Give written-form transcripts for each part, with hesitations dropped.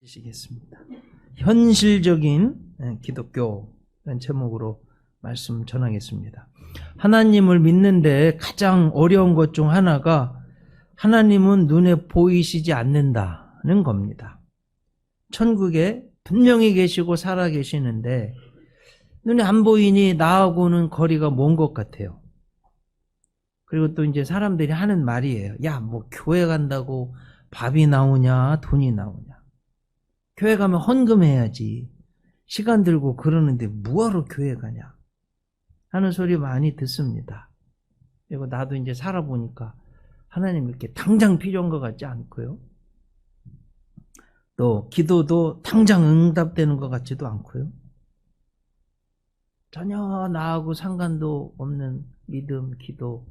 시겠습니다. 현실적인 기독교라는 제목으로 말씀 전하겠습니다. 하나님을 믿는데 가장 어려운 것 중 하나가 하나님은 눈에 보이시지 않는다는 겁니다. 천국에 분명히 계시고 살아 계시는데 눈에 안 보이니 나하고는 거리가 먼 것 같아요. 그리고 또 이제 사람들이 하는 말이에요. 야, 뭐 교회 간다고 밥이 나오냐, 돈이 나오냐. 교회 가면 헌금해야지. 시간 들고 그러는데 뭐하러 교회 가냐 하는 소리 많이 듣습니다. 그리고 나도 이제 살아보니까 하나님 이렇게 당장 필요한 것 같지 않고요. 또 기도도 당장 응답되는 것 같지도 않고요. 전혀 나하고 상관도 없는 믿음, 기도,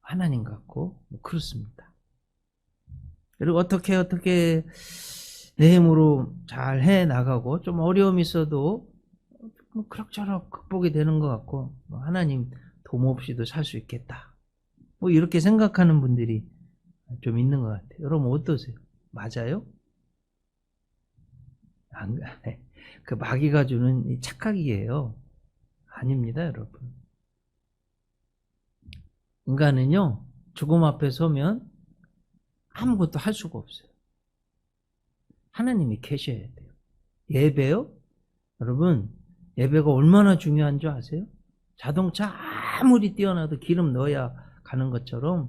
하나님 같고 그렇습니다. 그리고 어떻게 내 힘으로 잘 해나가고 좀 어려움이 있어도 그럭저럭 극복이 되는 것 같고 하나님 도움 없이도 살 수 있겠다. 이렇게 생각하는 분들이 좀 있는 것 같아요. 여러분 어떠세요? 맞아요? 그 마귀가 주는 이 착각이에요. 아닙니다, 여러분. 인간은요, 죽음 앞에 서면 아무것도 할 수가 없어요. 하나님이 계셔야 돼요. 예배요? 여러분, 예배가 얼마나 중요한 줄 아세요? 자동차 아무리 뛰어나도 기름 넣어야 가는 것처럼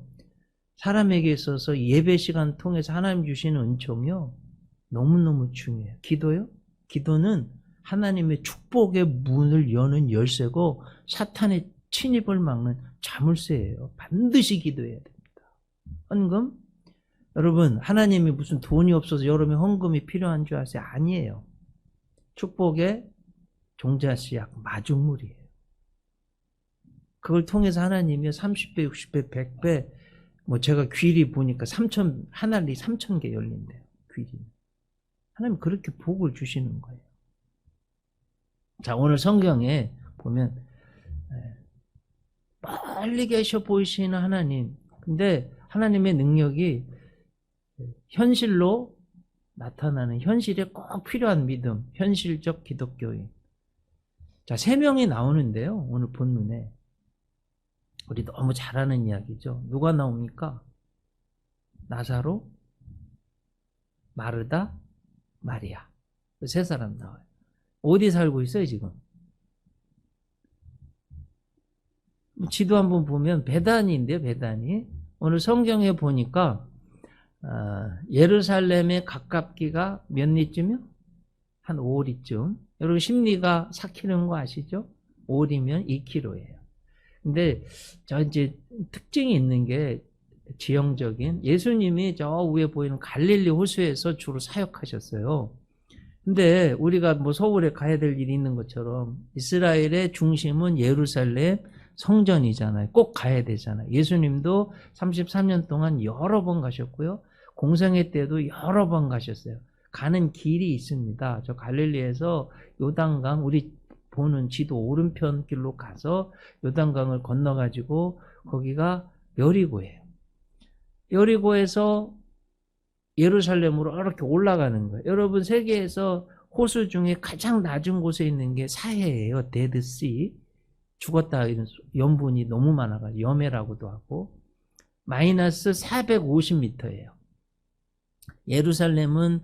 사람에게 있어서 예배 시간 통해서 하나님 주시는 은총이요, 너무너무 중요해요. 기도요? 기도는 하나님의 축복의 문을 여는 열쇠고 사탄의 침입을 막는 자물쇠예요. 반드시 기도해야 됩니다. 헌금? 여러분, 하나님이 무슨 돈이 없어서 여러분의 헌금이 필요한 줄 아세요? 아니에요. 축복의 종자씨약, 마중물이에요. 그걸 통해서 하나님이 30배, 60배, 100배, 제가 귀리 보니까 하늘이 3,000개 열린대요. 귀리. 하나님 그렇게 복을 주시는 거예요. 자, 오늘 성경에 보면 멀리 계셔 보이시는 하나님. 근데 하나님의 능력이 현실로 나타나는, 현실에 꼭 필요한 믿음, 현실적 기독교인. 자, 3명이 나오는데요, 오늘 본문에. 우리 너무 잘 아는 이야기죠. 누가 나옵니까? 나사로, 마르다, 마리아. 3사람 나와요. 어디 살고 있어요, 지금? 지도 한번 보면 베다니인데요, 베다니. 오늘 성경에 보니까 예루살렘에 가깝기가 몇 리쯤이요? 한 5리쯤. 여러분 심리가 4km인 거 아시죠? 5리면 2km예요. 근데 저 이제 특징이 있는 게 지형적인, 예수님이 저 위에 보이는 갈릴리 호수에서 주로 사역하셨어요. 근데 우리가 서울에 가야 될 일이 있는 것처럼 이스라엘의 중심은 예루살렘 성전이잖아요. 꼭 가야 되잖아요. 예수님도 33년 동안 여러 번 가셨고요. 공생애 때도 여러 번 가셨어요. 가는 길이 있습니다. 저 갈릴리에서 요단강, 우리 보는 지도 오른편 길로 가서 요단강을 건너가지고 거기가 여리고예요. 여리고에서 예루살렘으로 이렇게 올라가는 거예요. 여러분, 세계에서 호수 중에 가장 낮은 곳에 있는 게 사해예요. 데드씨. 죽었다 이런 염분이 너무 많아가지고 염해라고도 하고, 마이너스 450m예요. 예루살렘은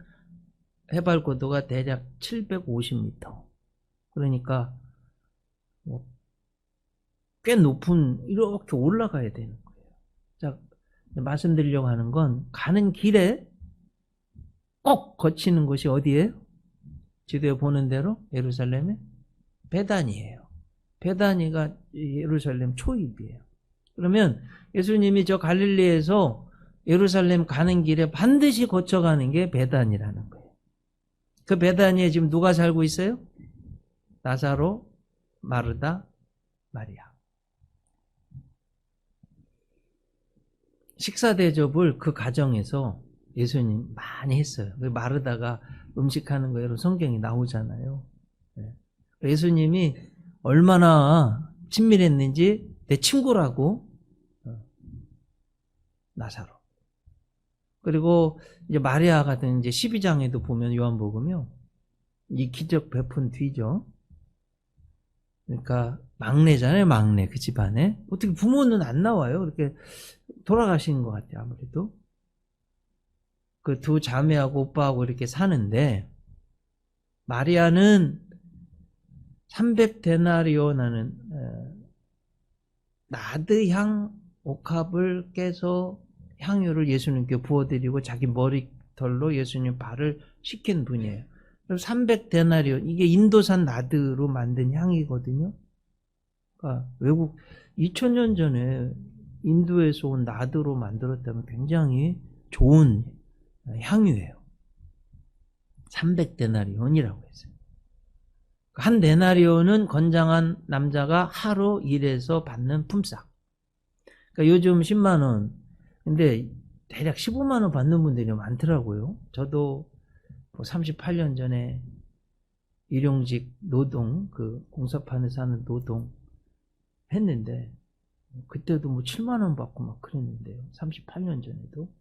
해발 고도가 대략 750m. 그러니까 꽤 높은, 이렇게 올라가야 되는 거예요. 자, 말씀드리려고 하는 건 가는 길에 꼭 거치는 곳이 어디예요? 지도에 보는 대로 예루살렘의 베다니예요. 베다니가 예루살렘 초입이에요. 그러면 예수님이 저 갈릴리에서 예루살렘 가는 길에 반드시 거쳐가는 게 베다니라는 거예요. 그 베다니에 지금 누가 살고 있어요? 나사로, 마르다, 마리아. 식사 대접을 그 가정에서 예수님 많이 했어요. 마르다가 음식하는 거예요. 성경이 나오잖아요. 예수님이 얼마나 친밀했는지 내 친구라고, 나사로. 그리고 이제 마리아 같은 이제 12장에도 보면 요한복음이요. 이 기적 베푼 뒤죠. 그러니까 막내잖아요, 막내. 그 집안에. 어떻게 부모는 안 나와요? 그렇게 돌아가신 것 같아요, 아무래도. 그 두 자매하고 오빠하고 이렇게 사는데, 마리아는 300데나리오라는 나드향 옥합을 깨서 향유를 예수님께 부어드리고 자기 머리털로 예수님 발을 씻긴 분이에요. 300데나리온, 이게 인도산 나드로 만든 향이거든요. 그러니까 외국 2000년 전에 인도에서 온 나드로 만들었다면 굉장히 좋은 향유예요. 300데나리온이라고 했어요. 한 데나리온은 건장한 남자가 하루 일해서 받는 품삯. 그러니까 요즘 10만 원, 근데 대략 15만 원 받는 분들이 많더라고요. 저도 38년 전에 일용직 노동, 그 공사판에 사는 노동 했는데, 그때도 7만 원 받고 막 그랬는데요. 38년 전에도.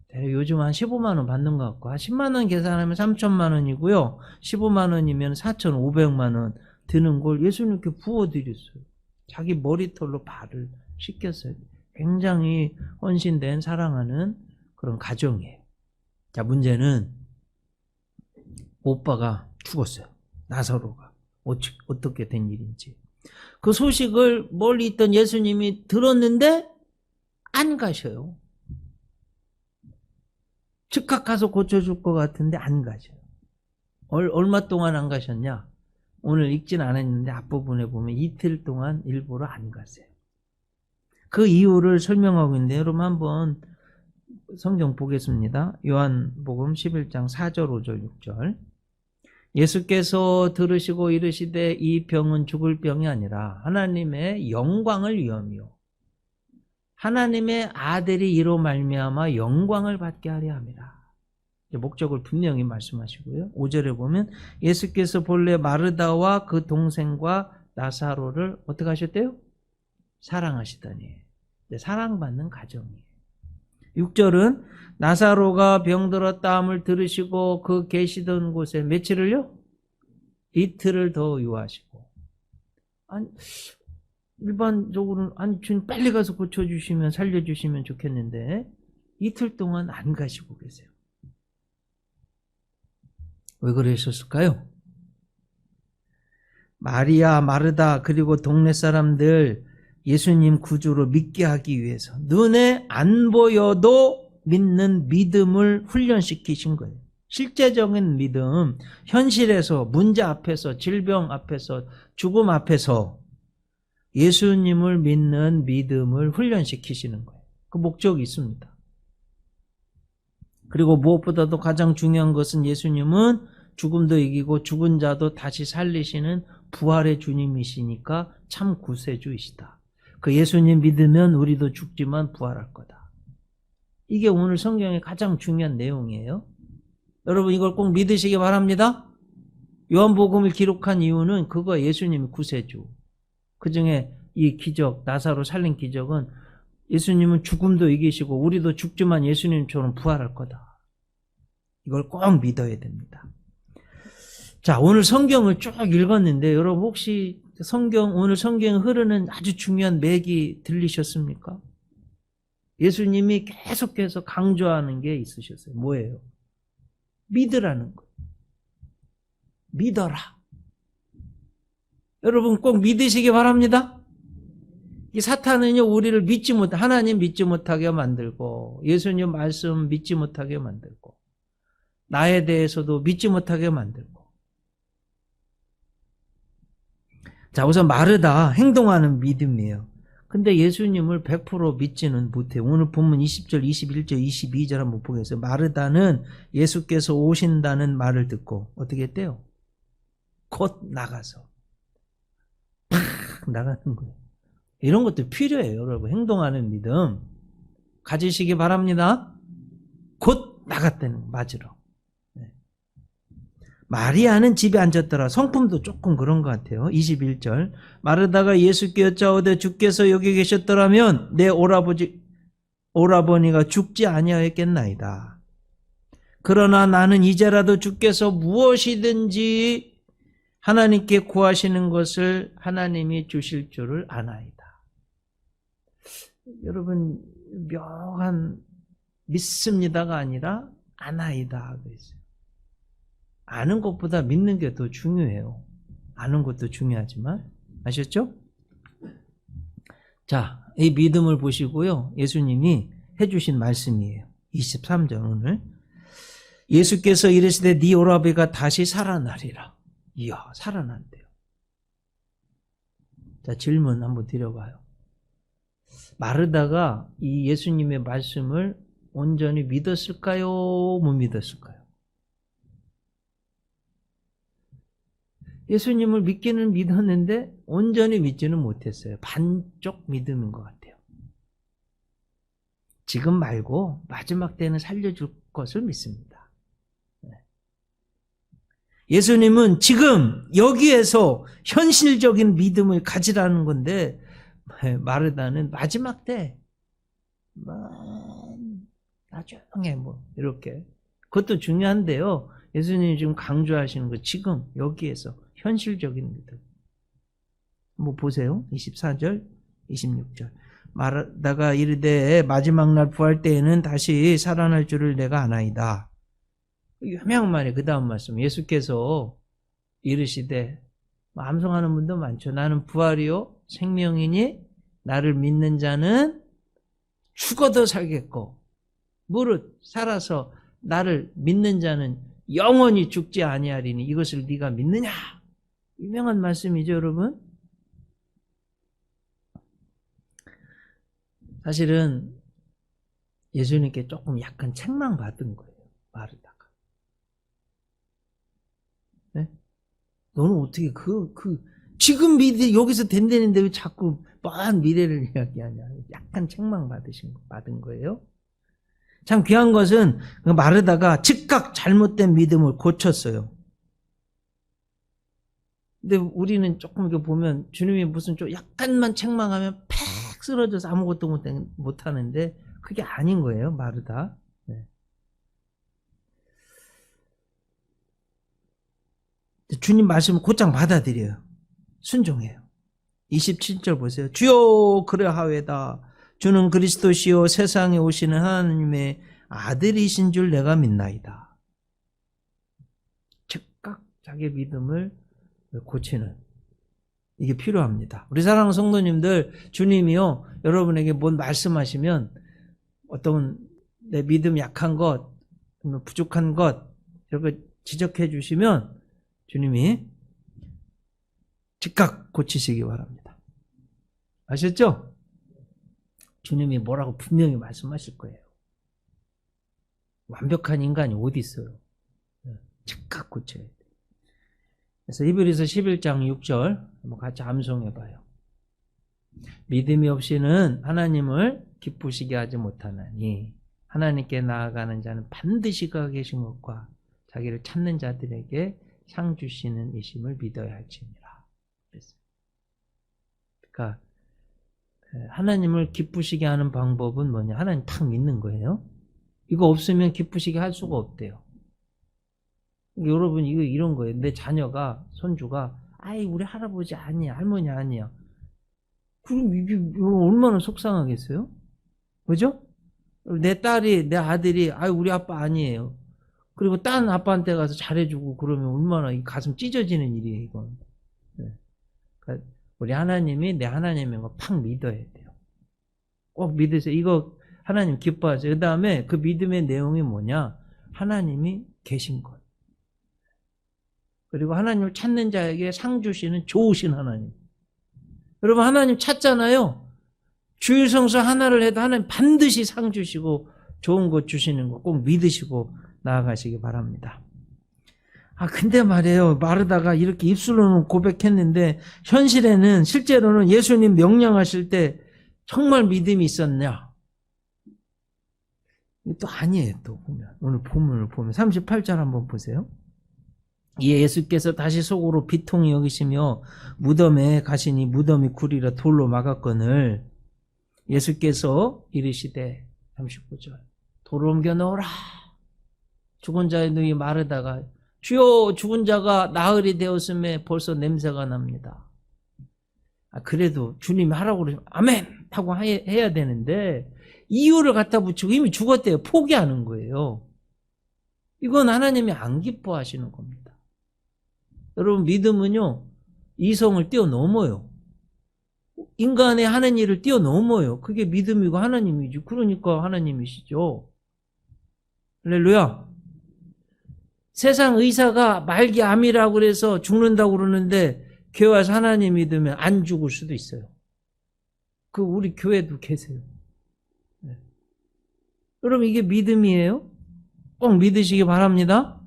대략 요즘 한 15만 원 받는 것 같고, 한 10만 원 계산하면 3천만 원이고요. 15만 원이면 4,500만 원 드는 걸 예수님께 부어드렸어요. 자기 머리털로 발을 씻겼어요. 굉장히 헌신된 사랑하는 그런 가정이에요. 자, 문제는 오빠가 죽었어요. 나사로가. 어떻게 된 일인지. 그 소식을 멀리 있던 예수님이 들었는데 안 가셔요. 즉각 가서 고쳐줄 것 같은데 안 가셔요. 얼마 동안 안 가셨냐? 오늘 읽진 않았는데 앞부분에 보면 이틀 동안 일부러 안 가세요. 그 이유를 설명하고 있는데 여러분 한번 성경 보겠습니다. 요한복음 11장 4절 5절 6절. 예수께서 들으시고 이르시되 이 병은 죽을 병이 아니라 하나님의 영광을 위함이요 하나님의 아들이 이로 말미암아 영광을 받게 하려 함이라. 목적을 분명히 말씀하시고요. 5절에 보면 예수께서 본래 마르다와 그 동생과 나사로를 어떻게 하셨대요? 사랑하시더니. 사랑받는 가정이에요. 6절은 나사로가 병들었다함을 들으시고 그 계시던 곳에 며칠을요? 이틀을 더 유하시고. 아니, 일반적으로는 아니 주님 빨리 가서 고쳐주시면 살려주시면 좋겠는데 이틀 동안 안 가시고 계세요. 왜 그러셨을까요? 마리아, 마르다 그리고 동네 사람들 예수님 구주로 믿게 하기 위해서 눈에 안 보여도 믿는 믿음을 훈련시키신 거예요. 실제적인 믿음, 현실에서 문제 앞에서 질병 앞에서 죽음 앞에서 예수님을 믿는 믿음을 훈련시키시는 거예요. 그 목적이 있습니다. 그리고 무엇보다도 가장 중요한 것은 예수님은 죽음도 이기고 죽은 자도 다시 살리시는 부활의 주님이시니까 참 구세주이시다. 그 예수님 믿으면 우리도 죽지만 부활할 거다. 이게 오늘 성경의 가장 중요한 내용이에요. 여러분 이걸 꼭 믿으시기 바랍니다. 요한복음을 기록한 이유는 그거 예수님이 구세주. 그 중에 이 기적, 나사로 살린 기적은 예수님은 죽음도 이기시고 우리도 죽지만 예수님처럼 부활할 거다. 이걸 꼭 믿어야 됩니다. 자, 오늘 성경을 쭉 읽었는데 여러분 혹시 오늘 성경에 흐르는 아주 중요한 맥이 들리셨습니까? 예수님이 계속해서 강조하는 게 있으셨어요. 뭐예요? 믿으라는 거예요. 믿어라. 여러분 꼭 믿으시기 바랍니다. 이 사탄은요 우리를 하나님 믿지 못하게 만들고 예수님 말씀 믿지 못하게 만들고 나에 대해서도 믿지 못하게 만들고. 자, 우선 마르다 행동하는 믿음이에요. 근데 예수님을 100% 믿지는 못해요. 오늘 본문 20절, 21절, 22절 한번 보겠어요. 마르다는 예수께서 오신다는 말을 듣고 어떻게 했대요? 곧 나가서 팍 나가는 거예요. 이런 것도 필요해요. 여러분 행동하는 믿음 가지시기 바랍니다. 곧 나갔다는 맞으러. 마리아는 집에 앉았더라. 성품도 조금 그런 것 같아요. 21절. 마르다가 예수께 여짜오되 주께서 여기 계셨더라면 내 오라버지 오라버니가 죽지 아니하였겠나이다. 그러나 나는 이제라도 주께서 무엇이든지 하나님께 구하시는 것을 하나님이 주실 줄을 아나이다. 여러분, 묘한 믿습니다가 아니라 아나이다 그랬어요. 아는 것보다 믿는 게 더 중요해요. 아는 것도 중요하지만. 아셨죠? 자, 이 믿음을 보시고요. 예수님이 해주신 말씀이에요. 23절 오늘. 예수께서 이르시되 네 오라비가 다시 살아나리라. 이야, 살아난대요. 자, 질문 한번 드려봐요. 마르다가 이 예수님의 말씀을 온전히 믿었을까요? 못 믿었을까요? 예수님을 믿기는 믿었는데 온전히 믿지는 못했어요. 반쪽 믿음인 것 같아요. 지금 말고 마지막 때는 살려줄 것을 믿습니다. 예수님은 지금 여기에서 현실적인 믿음을 가지라는 건데 마르다는 마지막 때 나중에 뭐 이렇게 그것도 중요한데요. 예수님이 지금 강조하시는 거 지금 여기에서 현실적인 믿음. 뭐 보세요. 24절, 26절. 마르다가 이르되 마지막 날 부활 때에는 다시 살아날 줄을 내가 아나이다. 유명한 말이에요. 그 다음 말씀. 예수께서 이르시되 암송하는 분도 많죠. 나는 부활이요 생명이니 나를 믿는 자는 죽어도 살겠고 무릇 살아서 나를 믿는 자는 영원히 죽지 아니하리니 이것을 네가 믿느냐? 유명한 말씀이죠, 여러분. 사실은 예수님께 조금 약간 책망받은 거예요. 마르다가. 네? 너는 어떻게 지금 여기서 된다는데 왜 자꾸 뻔한 미래를 이야기하냐. 약간 받은 거예요. 참 귀한 것은 마르다가 즉각 잘못된 믿음을 고쳤어요. 근데 우리는 조금 이렇게 보면 주님이 무슨 좀 약간만 책망하면 팩 쓰러져서 아무것도 못하는데 그게 아닌 거예요, 마르다. 네. 주님 말씀을 곧장 받아들여요. 순종해요. 27절 보세요. 주여 그러하외다. 주는 그리스도시요 세상에 오시는 하나님의 아들이신 줄 내가 믿나이다. 즉각 자기 믿음을 고치는 이게 필요합니다. 우리 사랑하는 성도님들, 주님이요 여러분에게 뭔 말씀하시면 어떤 내 믿음 약한 것, 부족한 것 이런 거 지적해 주시면 주님이 즉각 고치시기 바랍니다. 아셨죠? 주님이 뭐라고 분명히 말씀하실 거예요. 완벽한 인간이 어디 있어요? 즉각 고쳐야 돼요. 그래서 히브리서 11장 6절 한번 같이 암송해봐요. 믿음이 없이는 하나님을 기쁘시게 하지 못하나니 하나님께 나아가는 자는 반드시 그가 계신 것과 자기를 찾는 자들에게 상 주시는 이심을 믿어야 할지니라. 그러니까 하나님을 기쁘시게 하는 방법은 뭐냐? 하나님 탁 믿는 거예요. 이거 없으면 기쁘시게 할 수가 없대요. 여러분 이거 이런 거예요. 내 자녀가 손주가 아이 우리 할아버지 아니야 할머니 아니야. 그럼 이게 얼마나 속상하겠어요? 그죠? 내 딸이 내 아들이 아이 우리 아빠 아니에요. 그리고 딴 아빠한테 가서 잘해주고 그러면 얼마나 이 가슴 찢어지는 일이에요 이건. 네. 그러니까 우리 하나님이 내 하나님인 거 팍 믿어야 돼요. 꼭 믿으세요. 이거 하나님 기뻐하세요. 그 다음에 그 믿음의 내용이 뭐냐? 하나님이 계신 것. 그리고 하나님을 찾는 자에게 상 주시는 좋으신 하나님. 여러분 하나님 찾잖아요. 주일 성수 하나를 해도 하나님 반드시 상 주시고 좋은 것 주시는 거 꼭 믿으시고 나아가시기 바랍니다. 근데 말이에요. 마르다가 이렇게 입술로는 고백했는데 현실에는 실제로는 예수님 명령하실 때 정말 믿음이 있었냐? 또 아니에요. 또 보면 오늘 본문을 보면 38절 한번 보세요. 이에 예수께서 다시 속으로 비통히 여기시며 무덤에 가시니 무덤이 구리라 돌로 막았거늘 예수께서 이르시되 39절. 돌을 옮겨 넣어라. 죽은 자의 누이 마르다가 주여 죽은 자가 나흘이 되었음에 벌써 냄새가 납니다. 그래도 주님이 하라고 그러면 아멘 하고 해야 되는데 이유를 갖다 붙이고 이미 죽었대요. 포기하는 거예요. 이건 하나님이 안 기뻐하시는 겁니다. 여러분 믿음은요 이성을 뛰어넘어요. 인간의 하는 일을 뛰어넘어요. 그게 믿음이고 하나님이죠. 그러니까 하나님이시죠. 할렐루야. 세상 의사가 말기 암이라고 그래서 죽는다고 그러는데 교회 와서 하나님 믿으면 안 죽을 수도 있어요. 그 우리 교회도 계세요. 네. 여러분 이게 믿음이에요? 꼭 믿으시기 바랍니다.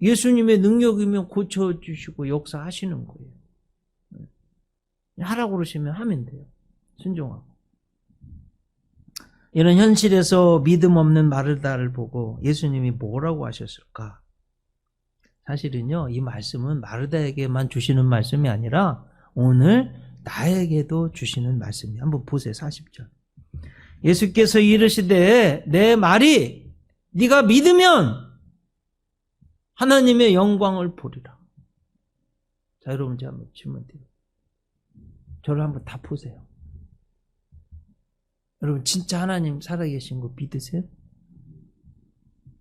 예수님의 능력이면 고쳐주시고 역사하시는 거예요. 하라고 그러시면 하면 돼요. 순종하고. 이런 현실에서 믿음 없는 마르다를 보고 예수님이 뭐라고 하셨을까? 사실은요, 이 말씀은 마르다에게만 주시는 말씀이 아니라 오늘 나에게도 주시는 말씀이에요. 한번 보세요. 40절. 예수께서 이르시되 내 말이 네가 믿으면 하나님의 영광을 보리라. 자, 여러분 제가 한번 질문 드려요. 저를 한번 다 보세요. 여러분 진짜 하나님 살아계신 거 믿으세요?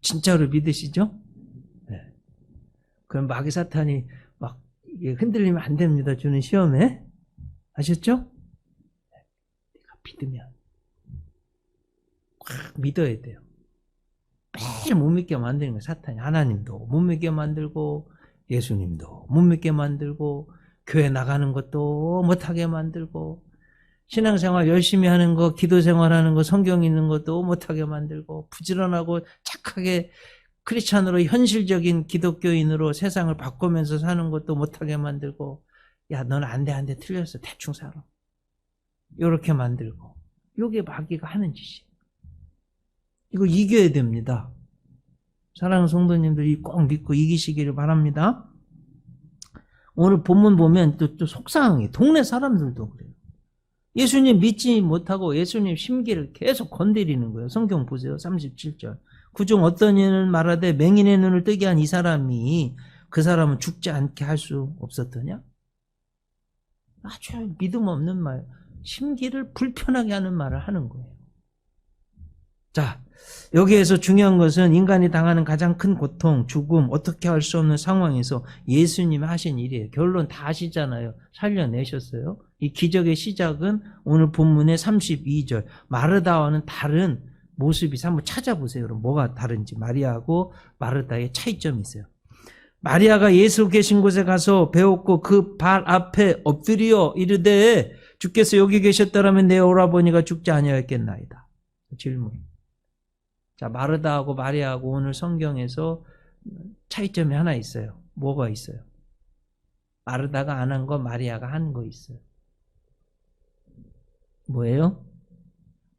진짜로 믿으시죠? 네. 그럼 마귀 사탄이 막 흔들리면 안 됩니다. 주는 시험에. 아셨죠? 내가 믿으면 꽉 믿어야 돼요. 매일 못 믿게 만드는 거예요. 사탄이. 하나님도 못 믿게 만들고 예수님도 못 믿게 만들고 교회 나가는 것도 못하게 만들고 신앙생활 열심히 하는 거, 기도생활하는 거, 성경 읽는 것도 못하게 만들고 부지런하고 착하게 크리스찬으로 현실적인 기독교인으로 세상을 바꾸면서 사는 것도 못하게 만들고 야 너는 안 돼 틀렸어 대충 살아 이렇게 만들고 이게 마귀가 하는 짓이에요. 이거 이겨야 됩니다. 사랑하는 성도님들이 꼭 믿고 이기시기를 바랍니다. 오늘 본문 보면 또 속상해. 동네 사람들도 그래요. 예수님 믿지 못하고 예수님 심기를 계속 건드리는 거예요. 성경 보세요. 37절. 그중 어떤 이는 말하되 맹인의 눈을 뜨게 한 이 사람이 그 사람은 죽지 않게 할 수 없었더냐? 아주 믿음 없는 말, 심기를 불편하게 하는 말을 하는 거예요. 자, 여기에서 중요한 것은 인간이 당하는 가장 큰 고통, 죽음, 어떻게 할 수 없는 상황에서 예수님이 하신 일이에요. 결론 다 아시잖아요. 살려내셨어요. 이 기적의 시작은 오늘 본문의 32절. 마르다와는 다른 모습이 있어요. 한번 찾아보세요. 그럼 뭐가 다른지. 마리아하고 마르다의 차이점이 있어요. 마리아가 예수 계신 곳에 가서 배웠고 그 발 앞에 엎드려 이르되 주께서 여기 계셨더라면 내 오라버니가 죽지 아니하였겠나이다. 질문. 자, 마르다하고 마리아하고 오늘 성경에서 차이점이 하나 있어요. 뭐가 있어요? 마르다가 안 한 거, 마리아가 한 거 있어요. 뭐예요?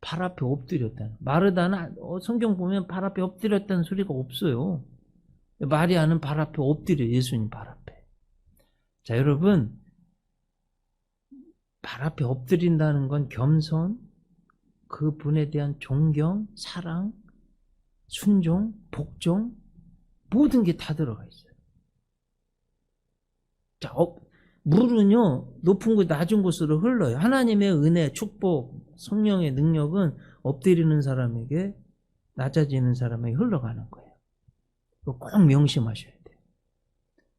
발 앞에 엎드렸다는. 마르다는 성경 보면 발 앞에 엎드렸다는 소리가 없어요. 마리아는 발 앞에 엎드려, 예수님 발 앞에. 자, 여러분, 발 앞에 엎드린다는 건 겸손, 그 분에 대한 존경, 사랑, 순종, 복종, 모든 게 다 들어가 있어요. 자, 물은요, 높은 곳, 낮은 곳으로 흘러요. 하나님의 은혜, 축복, 성령의 능력은 엎드리는 사람에게, 낮아지는 사람에게 흘러가는 거예요. 꼭 명심하셔야 돼요.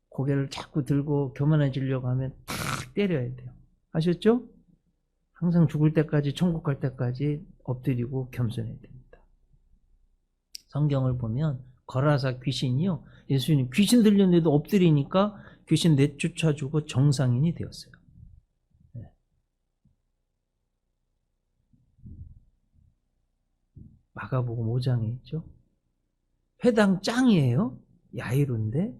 고개를 자꾸 들고 교만해지려고 하면 탁 때려야 돼요. 아셨죠? 항상 죽을 때까지, 천국 갈 때까지 엎드리고 겸손해야 됩니다. 성경을 보면 거라사 귀신이요, 예수님 귀신 들렸는데도 엎드리니까 귀신 내쫓아주고 정상인이 되었어요. 네. 마가복음 5장에 있죠. 회당 짱이에요. 야이로인데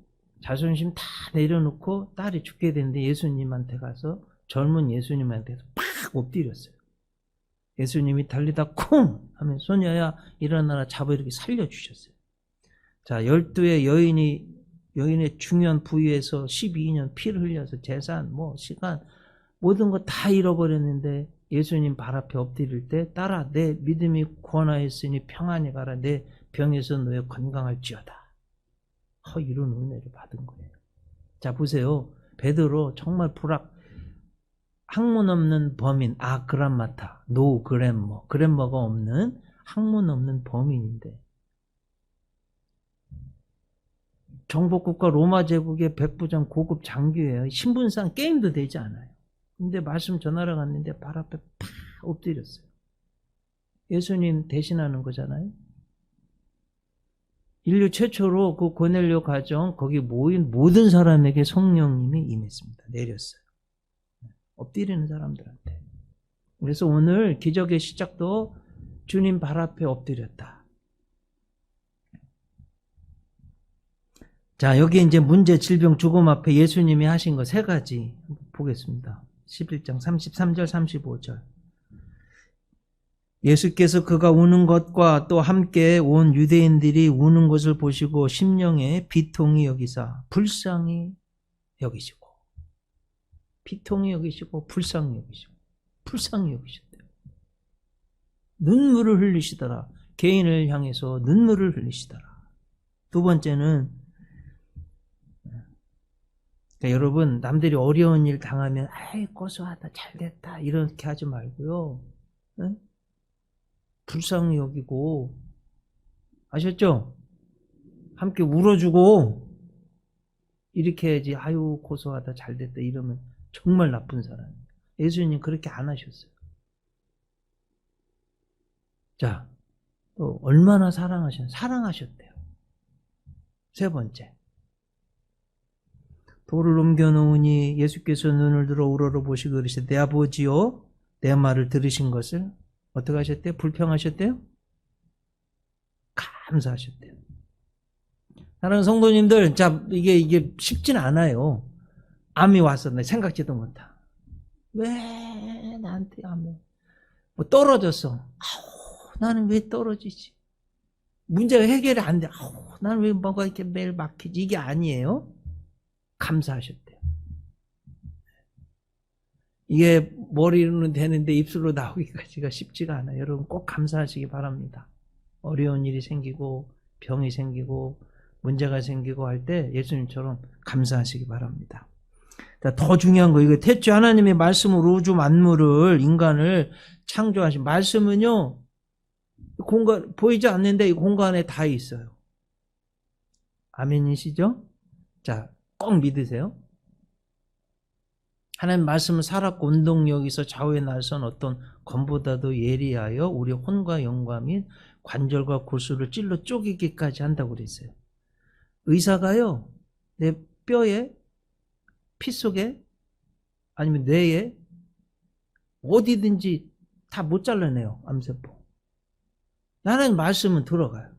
자존심 다 내려놓고 딸이 죽게 되는데 예수님한테 가서 젊은 예수님한테서 팍 엎드렸어요. 예수님이 달리다 쿵 하면 소녀야 일어나라 잡아 이렇게 살려주셨어요. 자, 12의 여인의 중요한 부위에서 12년 피를 흘려서 재산, 시간 모든 거 다 잃어버렸는데 예수님 발 앞에 엎드릴 때 따라 내 믿음이 구원하였으니 평안히 가라 내 병에서 너의 건강할지어다. 이런 은혜를 받은 거예요. 자 보세요. 베드로 정말 학문 없는 범인, 그람마타, 노 그램머, 그램머가 없는 학문 없는 범인인데 정복국가 로마 제국의 백부장 고급 장교예요. 신분상 게임도 되지 않아요. 근데 말씀 전하러 갔는데 발 앞에 팍 엎드렸어요. 예수님 대신하는 거잖아요. 인류 최초로 그 고넬료 가정 거기 모인 모든 사람에게 성령님이 임했습니다. 내렸어요. 엎드리는 사람들한테. 그래서 오늘 기적의 시작도 주님 발 앞에 엎드렸다. 자, 여기 이제 문제, 질병, 죽음 앞에 예수님이 하신 거 세 가지 보겠습니다. 11장 33절, 35절. 예수께서 그가 우는 것과 또 함께 온 유대인들이 우는 것을 보시고 심령에 비통히 여기사 불쌍히 여기시고 비통히 여기시고 불쌍히 여기셨대요. 눈물을 흘리시더라. 개인을 향해서 눈물을 흘리시더라. 두 번째는 그러니까 여러분 남들이 어려운 일 당하면 고소하다 잘됐다 이렇게 하지 말고요. 네? 불쌍히 여기고 아셨죠? 함께 울어주고 이렇게 해야지 고소하다 잘됐다 이러면 정말 나쁜 사람이에요. 예수님 그렇게 안 하셨어요. 자, 또 얼마나 사랑하셨대요. 세 번째, 돌을 옮겨놓으니 예수께서 눈을 들어 우러러 보시고 그러시되 내 아버지요 내 말을 들으신 것을 어떻게 하셨대요? 불평하셨대요? 감사하셨대요. 사랑하는 성도님들, 자 이게 쉽진 않아요. 암이 왔어. 나 생각지도 못하. 왜 나한테 암이 떨어졌어. 나는 왜 떨어지지? 문제가 해결이 안 돼. 나는 왜 뭐가 이렇게 매일 막히지? 이게 아니에요. 감사하셨대요. 이게 머리로는 되는데 입술로 나오기까지가 쉽지가 않아요. 여러분 꼭 감사하시기 바랍니다. 어려운 일이 생기고 병이 생기고 문제가 생기고 할 때 예수님처럼 감사하시기 바랍니다. 더 중요한 거 이거 태초에 하나님의 말씀으로 우주 만물을 인간을 창조하신 말씀은요 공간 보이지 않는데 이 공간에 다 있어요. 아멘이시죠? 자, 꼭 믿으세요. 하나님 말씀은 살았고 운동력에서 좌우에 나선 어떤 검보다도 예리하여 우리 혼과 영과 및 관절과 골수를 찔러 쪼개기까지 한다고 그랬어요. 의사가요 내 뼈에 피 속에 아니면 뇌에 어디든지 다 못 잘라내요. 암세포. 하나님 말씀은 들어가요.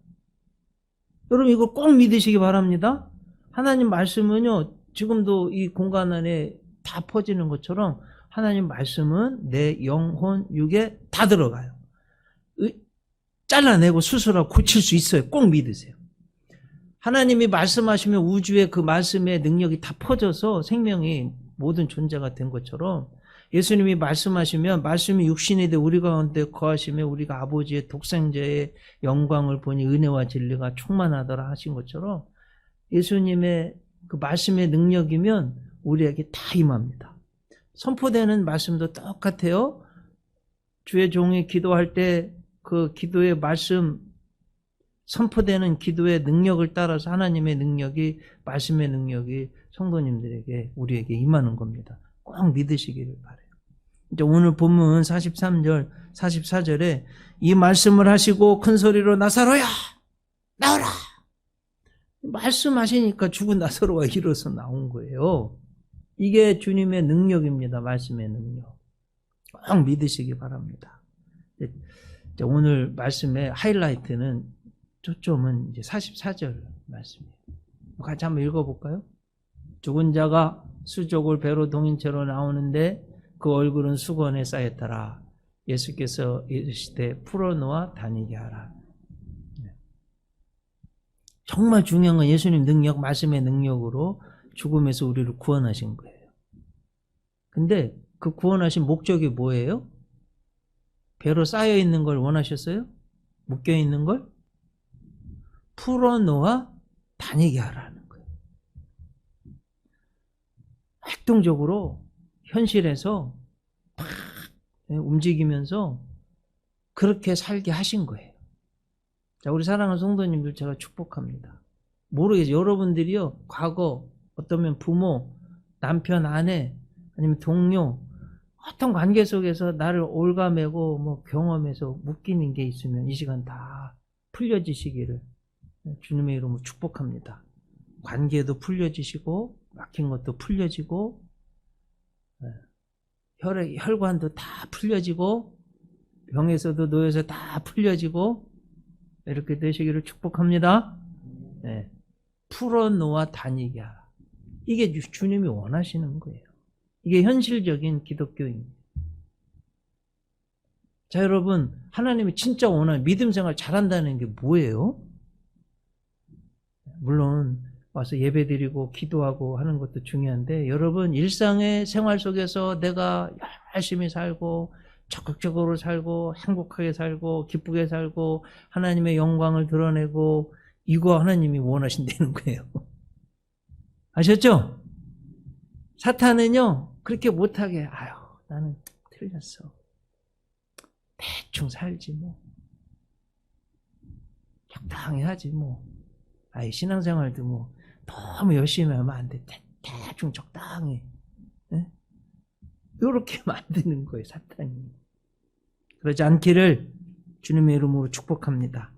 여러분 이걸 꼭 믿으시기 바랍니다. 하나님 말씀은요 지금도 이 공간 안에 다 퍼지는 것처럼 하나님 말씀은 내 영혼, 육에 다 들어가요. 잘라내고 수술하고 고칠 수 있어요. 꼭 믿으세요. 하나님이 말씀하시면 우주에 그 말씀의 능력이 다 퍼져서 생명이 모든 존재가 된 것처럼 예수님이 말씀하시면 말씀이 육신이 돼 우리 가운데 거하시며 우리가 아버지의 독생자의 영광을 보니 은혜와 진리가 충만하더라 하신 것처럼 예수님의 그 말씀의 능력이면 우리에게 다 임합니다. 선포되는 말씀도 똑같아요. 주의 종이 기도할 때 그 기도의 말씀 선포되는 기도의 능력을 따라서 하나님의 능력이 말씀의 능력이 성도님들에게 우리에게 임하는 겁니다. 꼭 믿으시기를 바라요. 이제 오늘 본문 43절 44절에 이 말씀을 하시고 큰 소리로 나사로야 나오라 말씀하시니까 죽은 나사로가 일어서 나온 거예요. 이게 주님의 능력입니다. 말씀의 능력. 꼭 믿으시기 바랍니다. 오늘 말씀의 하이라이트는 초점은 이제 44절 말씀이에요. 같이 한번 읽어볼까요? 죽은 자가 수족을 배로 동인 채로 나오는데 그 얼굴은 수건에 쌓였더라. 예수께서 이르시되 풀어놓아 다니게 하라. 정말 중요한 건 예수님 능력, 말씀의 능력으로 죽음에서 우리를 구원하신 거예요. 근데 그 구원하신 목적이 뭐예요? 배로 쌓여 있는 걸 원하셨어요? 묶여 있는 걸? 풀어놓아 다니게 하라는 거예요. 활동적으로 현실에서 팍 움직이면서 그렇게 살게 하신 거예요. 자, 우리 사랑하는 성도님들 제가 축복합니다. 모르겠어요. 여러분들이요, 과거 어떠면 부모, 남편, 아내, 아니면 동료, 어떤 관계 속에서 나를 올가매고 뭐 경험해서 묶이는 게 있으면 이 시간 다 풀려지시기를 주님의 이름으로 축복합니다. 관계도 풀려지시고 막힌 것도 풀려지고 혈관도 다 풀려지고 병에서도 노여서 다 풀려지고 이렇게 되시기를 축복합니다. 네. 풀어놓아 다니게 하라. 이게 주님이 원하시는 거예요. 이게 현실적인 기독교입니다. 자, 여러분, 하나님이 진짜 원하는 믿음 생활 잘한다는 게 뭐예요? 물론 와서 예배드리고 기도하고 하는 것도 중요한데, 여러분 일상의 생활 속에서 내가 열심히 살고 적극적으로 살고 행복하게 살고 기쁘게 살고 하나님의 영광을 드러내고, 이거 하나님이 원하신다는 거예요. 아셨죠? 사탄은요 그렇게 못하게, 아유 나는 틀렸어, 대충 살지 뭐, 적당히 하지 뭐, 아이 신앙생활도 뭐 너무 열심히 하면 안 돼, 대충 적당히, 네? 이렇게 만드는 거예요 사탄이. 그러지 않기를 주님의 이름으로 축복합니다.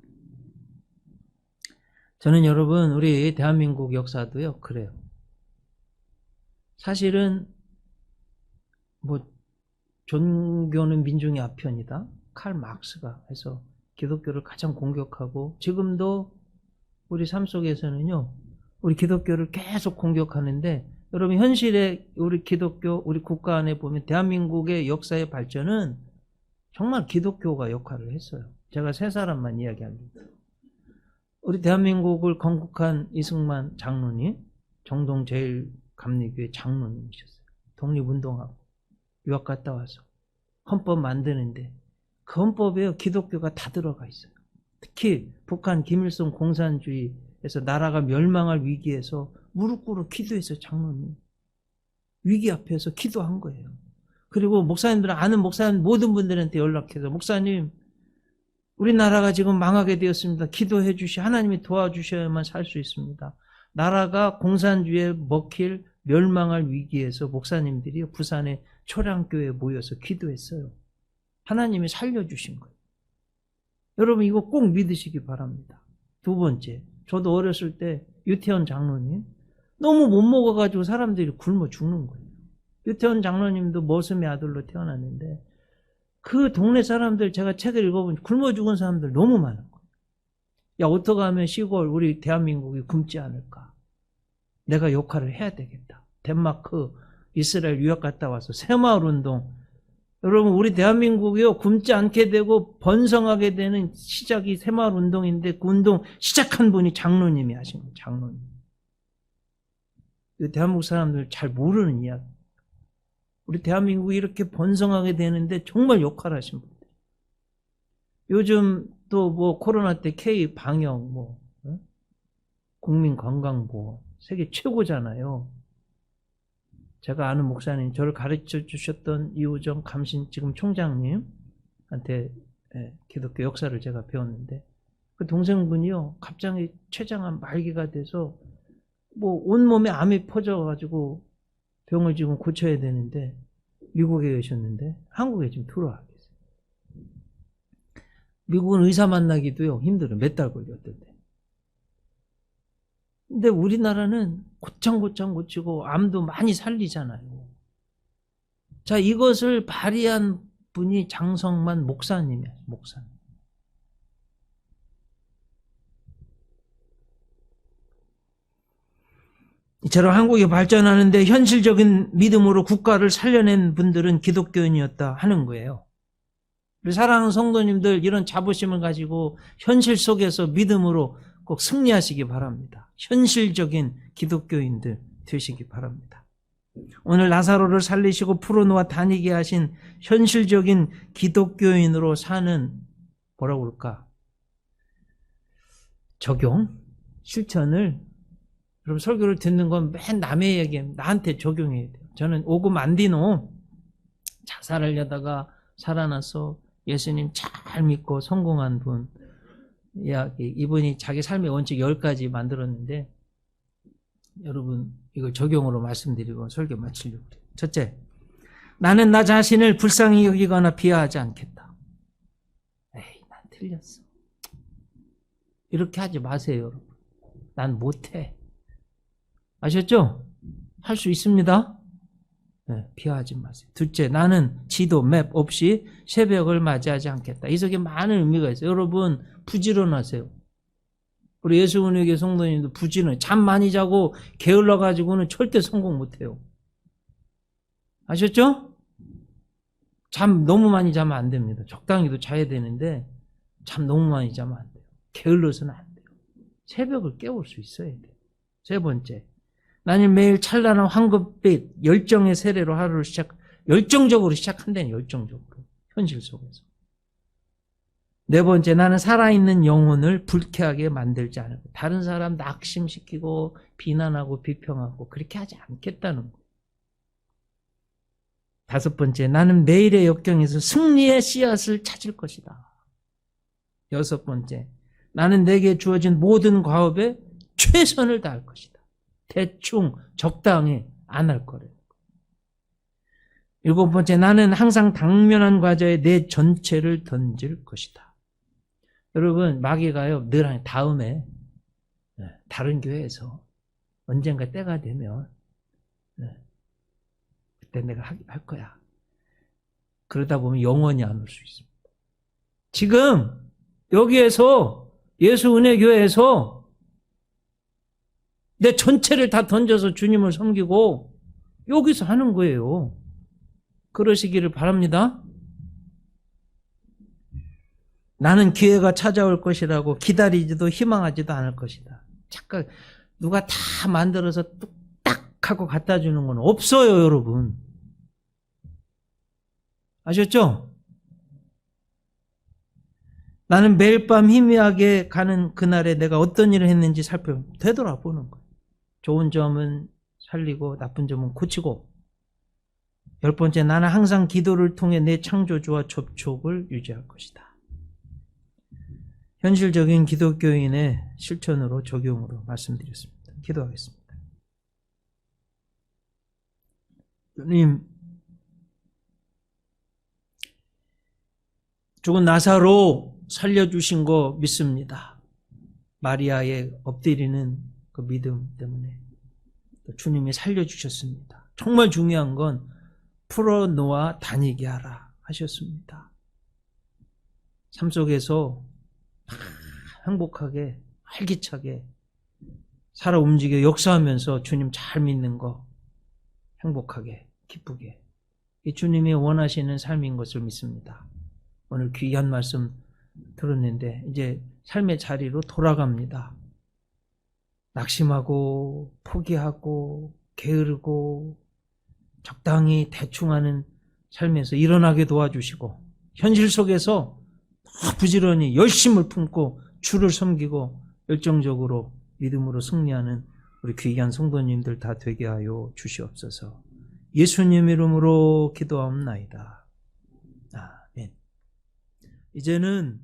저는 여러분 우리 대한민국 역사도요 그래요. 사실은 뭐 종교는 민중의 아편이다, 칼 막스가 해서 기독교를 가장 공격하고, 지금도 우리 삶 속에서는요 우리 기독교를 계속 공격하는데, 여러분 현실에 우리 기독교, 우리 국가 안에 보면 대한민국의 역사의 발전은 정말 기독교가 역할을 했어요. 제가 세 사람만 이야기합니다. 우리 대한민국을 건국한 이승만 장로님, 정동 제일감리교회 장로님이셨어요. 독립운동하고 유학 갔다 와서 헌법 만드는데 그 헌법에 기독교가 다 들어가 있어요. 특히 북한 김일성 공산주의에서 나라가 멸망할 위기에서 무릎 꿇어 기도했어요. 장로님 위기 앞에서 기도한 거예요. 그리고 목사님들, 아는 목사님 모든 분들한테 연락해서, 목사님 우리나라가 지금 망하게 되었습니다, 기도해 주시, 하나님이 도와주셔야만 살 수 있습니다. 나라가 공산주의에 먹힐 멸망할 위기에서 목사님들이 부산의 초량교회에 모여서 기도했어요. 하나님이 살려주신 거예요. 여러분 이거 꼭 믿으시기 바랍니다. 두 번째, 저도 어렸을 때 유태원 장로님 너무 못 먹어가지고 사람들이 굶어 죽는 거예요. 유태원 장로님도 머슴의 아들로 태어났는데 그 동네 사람들, 제가 책을 읽어보면 굶어 죽은 사람들 너무 많은 거예요. 야, 어떻게 하면 시골 우리 대한민국이 굶지 않을까? 내가 역할을 해야 되겠다. 덴마크, 이스라엘 유학 갔다 와서 새마을운동, 여러분 우리 대한민국이요 굶지 않게 되고 번성하게 되는 시작이 새마을운동인데, 그 운동 시작한 분이 장로님이 하신 거예요. 장로님. 대한민국 사람들 잘 모르는 이야기. 우리 대한민국이 이렇게 번성하게 되는데 정말 역할하신 분들. 요즘 또 뭐 코로나 때 K 방역, 뭐 국민건강보험 세계 최고잖아요. 제가 아는 목사님, 저를 가르쳐 주셨던 이우정 감신 지금 총장님한테 기독교 역사를 제가 배웠는데, 그 동생분이요 갑자기 췌장암 말기가 돼서 뭐 온몸에 암이 퍼져가지고 병을 지금 고쳐야 되는데 미국에 계셨는데 한국에 지금 들어와 계세요. 미국은 의사 만나기도요 힘들어요. 몇 달 걸렸던데. 근데 우리나라는 곧장 고치고 암도 많이 살리잖아요. 자, 이것을 발휘한 분이 장성만 목사님이에요. 목사님. 이처럼 한국이 발전하는데 현실적인 믿음으로 국가를 살려낸 분들은 기독교인이었다 하는 거예요. 우리 사랑하는 성도님들, 이런 자부심을 가지고 현실 속에서 믿음으로 꼭 승리하시기 바랍니다. 현실적인 기독교인들 되시기 바랍니다. 오늘 나사로를 살리시고 풀어놓아 다니게 하신 현실적인 기독교인으로 사는 뭐라고 그럴까? 적용? 실천을 여러분 설교를 듣는 건 맨 남의 얘기 나한테 적용해야 돼요. 저는 오금 안디노 자살하려다가 살아나서 예수님 잘 믿고 성공한 분 이야기, 이분이 자기 삶의 원칙 10가지 만들었는데 여러분 이걸 적용으로 말씀드리고 설교 마치려고 해요. 첫째, 나는 나 자신을 불쌍히 여기거나 비하하지 않겠다. 에이, 난 틀렸어. 이렇게 하지 마세요, 여러분. 난 못해. 아셨죠? 할 수 있습니다. 네, 비하하지 마세요. 둘째, 나는 지도, 맵 없이 새벽을 맞이하지 않겠다. 이 속에 많은 의미가 있어요. 여러분, 부지런하세요. 우리 예수은혜교회 성도님도 부지런해. 잠 많이 자고 게을러가지고는 절대 성공 못해요. 아셨죠? 잠 너무 많이 자면 안 됩니다. 적당히도 자야 되는데 잠 너무 많이 자면 안 돼요. 게을러서는 안 돼요. 새벽을 깨울 수 있어야 돼요. 세 번째, 나는 매일 찬란한 황금빛 열정의 세례로 하루를 열정적으로 시작한다는 열정적으로 현실 속에서. 네 번째, 나는 살아있는 영혼을 불쾌하게 만들지 않을 거예요. 다른 사람 낙심시키고 비난하고 비평하고 그렇게 하지 않겠다는 거예요. 다섯 번째, 나는 매일의 역경에서 승리의 씨앗을 찾을 것이다. 여섯 번째, 나는 내게 주어진 모든 과업에 최선을 다할 것이다. 대충 적당히 안 할 거래요. 일곱 번째, 나는 항상 당면한 과자에 내 전체를 던질 것이다. 여러분, 마귀가요, 늘 다음에 다른 교회에서 언젠가 때가 되면 그때 내가 할 거야. 그러다 보면 영원히 안 올 수 있습니다. 지금 여기에서 예수은혜교회에서 내 전체를 다 던져서 주님을 섬기고 여기서 하는 거예요. 그러시기를 바랍니다. 나는 기회가 찾아올 것이라고 기다리지도 희망하지도 않을 것이다. 잠깐 누가 다 만들어서 뚝딱 하고 갖다 주는 건 없어요, 여러분. 아셨죠? 나는 매일 밤 희미하게 가는 그날에 내가 어떤 일을 했는지 되돌아보는 거예요. 좋은 점은 살리고 나쁜 점은 고치고. 열 번째, 나는 항상 기도를 통해 내 창조주와 접촉을 유지할 것이다. 현실적인 기독교인의 실천으로 적용으로 말씀드렸습니다. 기도하겠습니다. 주님, 죽은 나사로 살려주신 거 믿습니다. 마리아의 엎드리는 그 믿음 때문에 주님이 살려주셨습니다. 정말 중요한 건 풀어놓아 다니게 하라 하셨습니다. 삶 속에서 행복하게 활기차게 살아 움직여 역사하면서 주님 잘 믿는 거 행복하게 기쁘게 이 주님이 원하시는 삶인 것을 믿습니다. 오늘 귀한 말씀 들었는데 이제 삶의 자리로 돌아갑니다. 낙심하고 포기하고 게으르고 적당히 대충하는 삶에서 일어나게 도와주시고 현실 속에서 부지런히 열심을 품고 주를 섬기고 열정적으로 믿음으로 승리하는 우리 귀한 성도님들 다 되게 하여 주시옵소서. 예수님 이름으로 기도하옵나이다. 아멘. 이제는